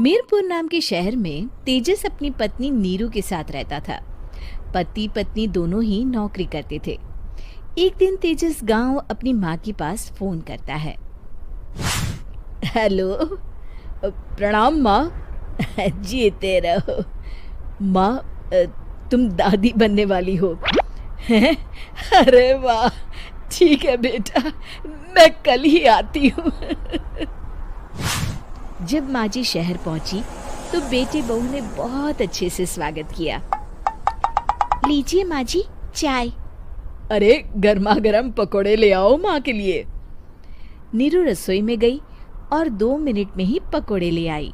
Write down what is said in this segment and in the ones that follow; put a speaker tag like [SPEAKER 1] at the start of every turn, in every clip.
[SPEAKER 1] मीरपुर नाम के शहर में तेजस अपनी पत्नी नीरू के साथ रहता था। पति पत्नी दोनों ही नौकरी करते थे। एक दिन तेजस गांव अपनी माँ के पास फोन करता है। हेलो, प्रणाम माँ। जीते रहो माँ, तुम दादी बनने वाली हो हैं? अरे वाह, ठीक है बेटा, मैं कल ही आती हूँ। जब माँ जी शहर पहुंची तो बेटे बहू ने बहुत अच्छे से स्वागत किया। लीजिए माँ जी, चाय। अरे गर्मा गर्म पकोड़े ले आओ माँ के लिए। नीरू रसोई में गई और 2 मिनट में ही पकोड़े ले आई।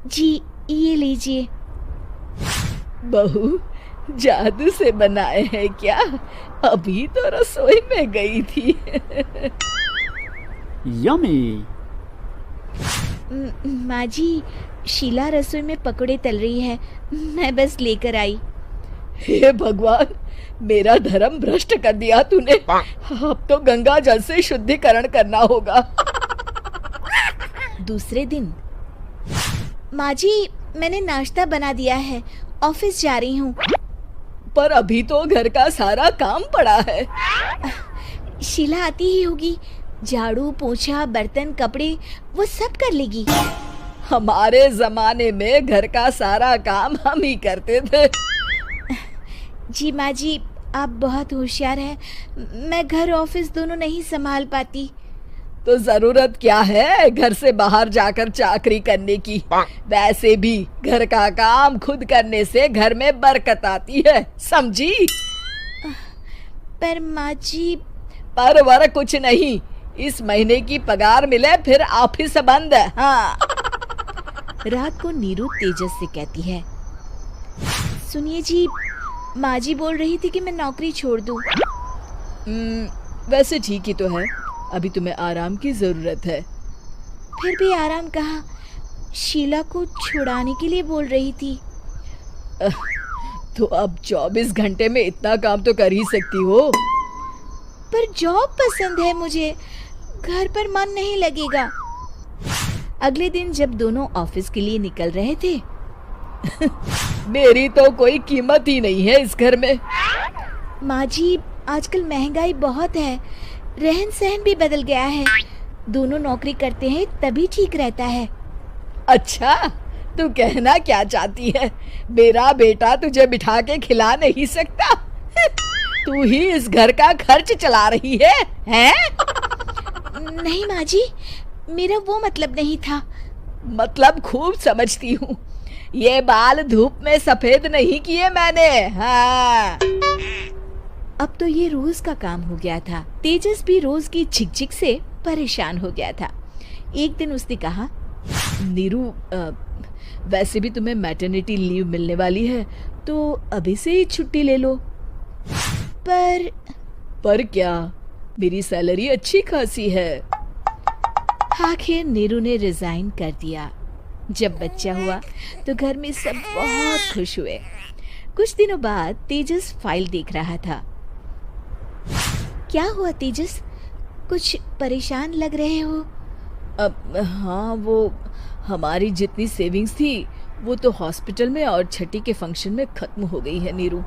[SPEAKER 1] जी ये लीजिए। बहू, जादू से बनाए हैं क्या? अभी तो रसोई में गई थी।
[SPEAKER 2] यम्मी।
[SPEAKER 1] माँ जी, शीला रसोई में पकोड़े तल रही है, मैं बस लेकर आई। हे भगवान, मेरा धर्म भ्रष्ट कर दिया तूने। अब तो गंगा जल से शुद्धिकरण करना होगा। दूसरे दिन, माँ जी मैंने नाश्ता बना दिया है, ऑफिस जा रही हूँ। पर अभी तो घर का सारा काम पड़ा है। शीला आती ही होगी, झाड़ू पोछा बर्तन कपड़े वो सब कर लेगी। हमारे जमाने में घर का सारा काम हम ही करते थे। जी माँ जी, आप बहुत होशियार हैं, मैं घर ऑफिस दोनों नहीं संभाल पाती। तो जरूरत क्या है घर से बाहर जाकर चाकरी करने की? वैसे भी घर का काम खुद करने से घर में बरकत आती है, समझी? पर माँ जी। पर वर कुछ नहीं, इस महीने की पगार मिले फिर ऑफिस बंद। हाँ। रात को नीरू तेजस से कहती है, सुनिए जी, माँ जी बोल रही थी कि मैं नौकरी छोड़ दूं। वैसे ठीक ही तो है, अभी तुम्हें आराम की जरूरत है। फिर भी आराम कहाँ, शीला को छुड़ाने के लिए बोल रही थी। तो अब 24 घंटे में इतना काम तो कर ही सकती हो। पर जॉब पसंद है मुझे, घर पर मन नहीं लगेगा। अगले दिन जब दोनों ऑफिस के लिए निकल रहे थे, मेरी तो कोई कीमत ही नहीं है इस घर में। माँ जी, आजकल महंगाई बहुत है, रहन सहन भी बदल गया है, दोनों नौकरी करते हैं तभी ठीक रहता है। अच्छा, तू कहना क्या चाहती है? मेरा बेटा तुझे बिठा के खिला नहीं सकता? तू ही इस घर का खर्च चला रही है, हैं? नहीं माँ जी, मेरा वो मतलब नहीं था। मतलब खूब समझती हूँ, ये बाल धूप में सफेद नहीं किए मैंने। हाँ। अब तो ये रोज का काम हो गया था। तेजस भी रोज की झिकझिक से परेशान हो गया था। एक दिन उसने कहा, नीरू, वैसे भी तुम्हें मैटरनिटी लीव मिलने वाली है, तो अभी से ही छुट्टी ले लो। पर क्या, मेरी सैलरी अच्छी खासी है। आखिर नीरू ने रिजाइन कर दिया। जब बच्चा हुआ तो घर में सब बहुत खुश हुए। कुछ दिनों बाद तेजस फाइल देख रहा था। क्या हुआ तेजस, कुछ परेशान लग रहे हो? हाँ, वो हमारी जितनी सेविंग्स थी वो तो हॉस्पिटल में और छठी के फंक्शन में खत्म हो गई है नीरू।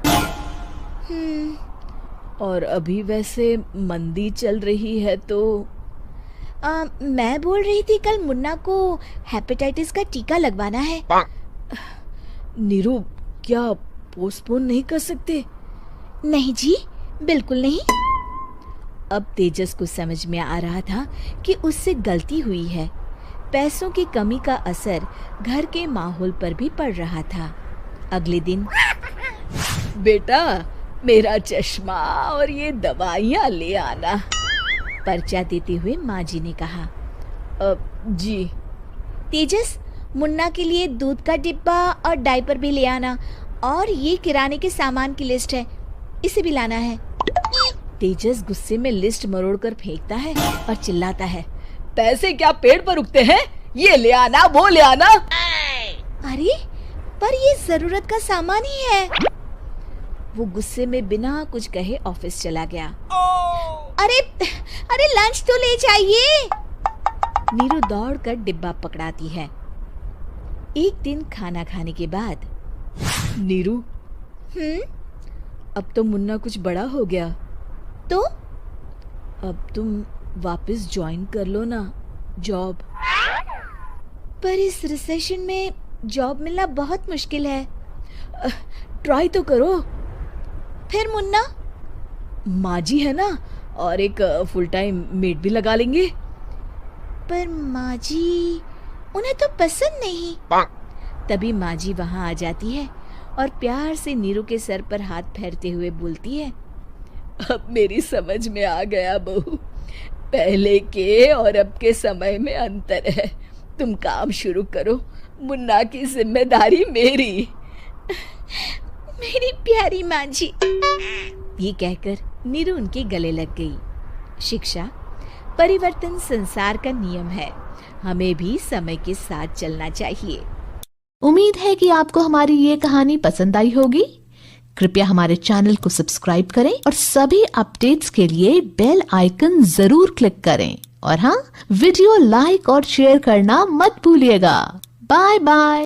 [SPEAKER 1] और अभी वैसे मंदी चल रही है तो मैं बोल रही थी कल मुन्ना को हेपेटाइटिस का टीका लगवाना है। नीरू, क्या पोस्टपोन नहीं कर सकते? नहीं जी, बिल्कुल नहीं। अब तेजस को समझ में आ रहा था कि उससे गलती हुई है। पैसों की कमी का असर घर के माहौल पर भी पड़ रहा था। अगले दिन, बेटा मेरा चश्मा और ये दवाइयाँ ले आना, पर्चा देते हुए माँ जी ने कहा। जी। तेजस, मुन्ना के लिए दूध का डिब्बा और डायपर भी ले आना, और ये किराने के सामान की लिस्ट है, इसे भी लाना है। तेजस गुस्से में लिस्ट मरोड़कर फेंकता है और चिल्लाता है, पैसे क्या पेड़ पर उगते हैं? ये ले आना, वो ले आना। अरे पर ये जरूरत का सामान ही है। वो गुस्से में बिना कुछ कहे ऑफिस चला गया। अरे लंच तो ले जाइए। नीरू दौड़कर डिब्बा पकड़ाती है एक दिन खाना खाने के बाद, नीरू, अब तो मुन्ना कुछ बड़ा हो गया, तो अब तुम वापस ज्वाइन कर लो ना जॉब। पर इस रिसेशन में जॉब मिलना बहुत मुश्किल है। ट्राई तो करो। फिर मुन्ना? माँ जी है ना, और एक फुल टाइम मेड भी लगा लेंगे। पर माँ जी, उन्हें तो पसंद नहीं। तभी माँ जी वहाँ आ जाती है और प्यार से नीरू के सर पर हाथ फेरते हुए बोलती है, अब मेरी समझ में आ गया बहू, पहले के और अब के समय में अंतर है। तुम काम शुरू करो, मुन्ना की जिम्मेदारी मेरी। मेरी प्यारी माँ जी। ये कहकर नीरू उनके गले लग गई। शिक्षा, परिवर्तन संसार का नियम है, हमें भी समय के साथ चलना चाहिए।
[SPEAKER 2] उम्मीद है कि आपको हमारी ये कहानी पसंद आई होगी। कृपया हमारे चैनल को सब्सक्राइब करें और सभी अपडेट्स के लिए बेल आइकन जरूर क्लिक करें। और हाँ, वीडियो लाइक और शेयर करना मत भूलिएगा। Bye bye.